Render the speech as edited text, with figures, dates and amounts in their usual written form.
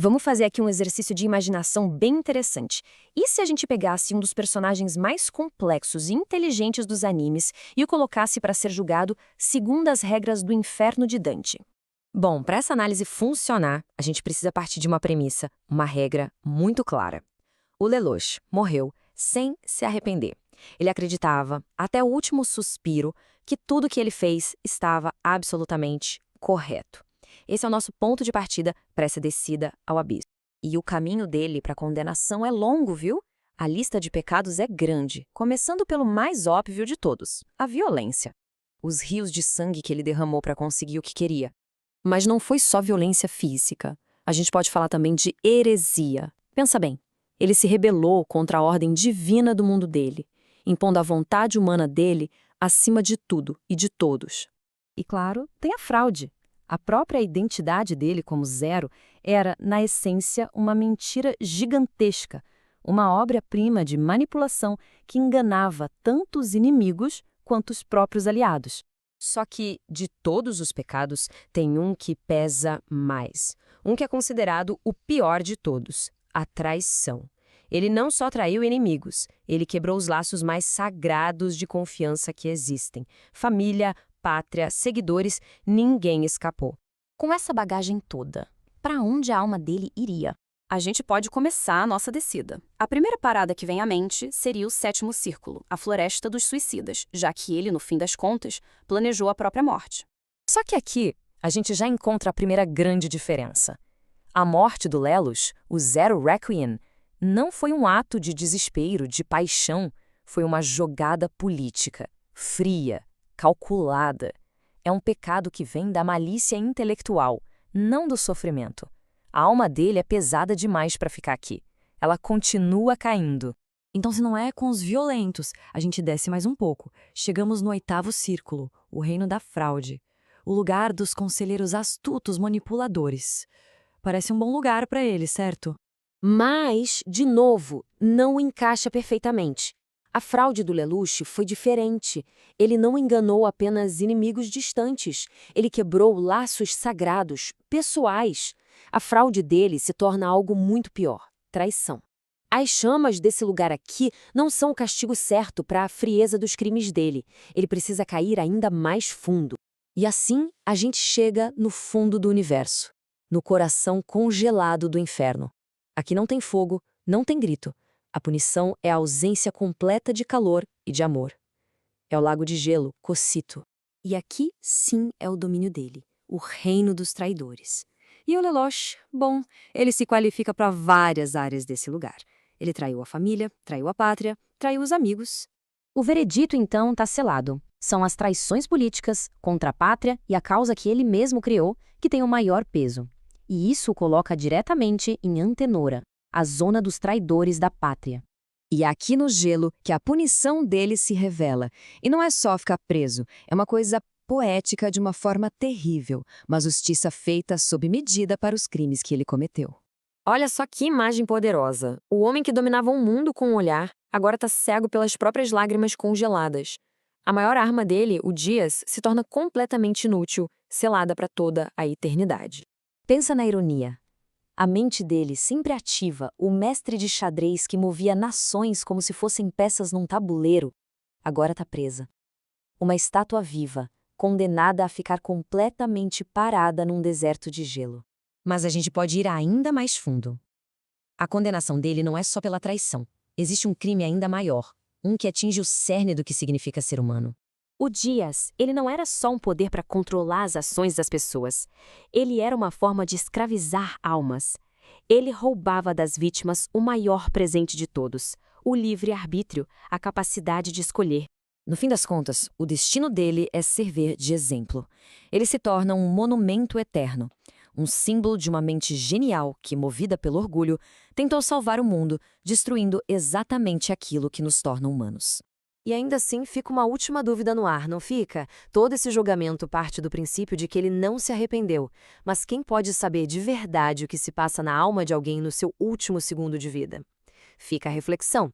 Vamos fazer aqui um exercício de imaginação bem interessante. E se a gente pegasse um dos personagens mais complexos e inteligentes dos animes e o colocasse para ser julgado segundo as regras do inferno de Dante? Bom, para essa análise funcionar, a gente precisa partir de uma premissa, uma regra muito clara. O Lelouch morreu sem se arrepender. Ele acreditava, até o último suspiro, que tudo que ele fez estava absolutamente correto. Esse é o nosso ponto de partida para essa descida ao abismo. E o caminho dele para a condenação é longo, viu? A lista de pecados é grande, começando pelo mais óbvio de todos, a violência. Os rios de sangue que ele derramou para conseguir o que queria. Mas não foi só violência física. A gente pode falar também de heresia. Pensa bem, ele se rebelou contra a ordem divina do mundo dele, impondo a vontade humana dele acima de tudo e de todos. E claro, tem a fraude. A própria identidade dele como Zero era, na essência, uma mentira gigantesca, uma obra-prima de manipulação que enganava tanto os inimigos quanto os próprios aliados. Só que, de todos os pecados, tem um que pesa mais. Um que é considerado o pior de todos, a traição. Ele não só traiu inimigos, ele quebrou os laços mais sagrados de confiança que existem. Família, pátria, seguidores, ninguém escapou. Com essa bagagem toda, para onde a alma dele iria? A gente pode começar a nossa descida. A primeira parada que vem à mente seria o sétimo círculo, a floresta dos suicidas, já que ele, no fim das contas, planejou a própria morte. Só que aqui, a gente já encontra a primeira grande diferença. A morte do Lelouch, o Zero Requiem, não foi um ato de desespero, de paixão, foi uma jogada política, fria, calculada. É um pecado que vem da malícia intelectual, não do sofrimento. A alma dele é pesada demais para ficar aqui. Ela continua caindo. Então, se não é com os violentos, a gente desce mais um pouco. Chegamos no oitavo círculo, o reino da fraude. O lugar dos conselheiros astutos manipuladores. Parece um bom lugar para ele, certo? Mas, de novo, não encaixa perfeitamente. A fraude do Lelouch foi diferente. Ele não enganou apenas inimigos distantes. Ele quebrou laços sagrados, pessoais. A fraude dele se torna algo muito pior, traição. As chamas desse lugar aqui não são o castigo certo para a frieza dos crimes dele. Ele precisa cair ainda mais fundo. E assim, a gente chega no fundo do universo, no coração congelado do inferno. Aqui não tem fogo, não tem grito. A punição é a ausência completa de calor e de amor. É o lago de gelo, Cocyto. E aqui, sim, é o domínio dele, o reino dos traidores. E o Lelouch, bom, ele se qualifica para várias áreas desse lugar. Ele traiu a família, traiu a pátria, traiu os amigos. O veredito, então, está selado. São as traições políticas contra a pátria e a causa que ele mesmo criou que tem o maior peso. E isso o coloca diretamente em Antenora, a zona dos traidores da pátria. E é aqui no gelo que a punição dele se revela. E não é só ficar preso, é uma coisa poética de uma forma terrível, uma justiça feita sob medida para os crimes que ele cometeu. Olha só que imagem poderosa. O homem que dominava o mundo com um olhar, agora está cego pelas próprias lágrimas congeladas. A maior arma dele, o Dias, se torna completamente inútil, selada para toda a eternidade. Pensa na ironia. A mente dele, sempre ativa, o mestre de xadrez que movia nações como se fossem peças num tabuleiro, agora está presa. Uma estátua viva, condenada a ficar completamente parada num deserto de gelo. Mas a gente pode ir ainda mais fundo. A condenação dele não é só pela traição. Existe um crime ainda maior, um que atinge o cerne do que significa ser humano. O Dias, ele não era só um poder para controlar as ações das pessoas. Ele era uma forma de escravizar almas. Ele roubava das vítimas o maior presente de todos, o livre-arbítrio, a capacidade de escolher. No fim das contas, o destino dele é servir de exemplo. Ele se torna um monumento eterno, um símbolo de uma mente genial que, movida pelo orgulho, tentou salvar o mundo, destruindo exatamente aquilo que nos torna humanos. E ainda assim fica uma última dúvida no ar, não fica? Todo esse julgamento parte do princípio de que ele não se arrependeu. Mas quem pode saber de verdade o que se passa na alma de alguém no seu último segundo de vida? Fica a reflexão.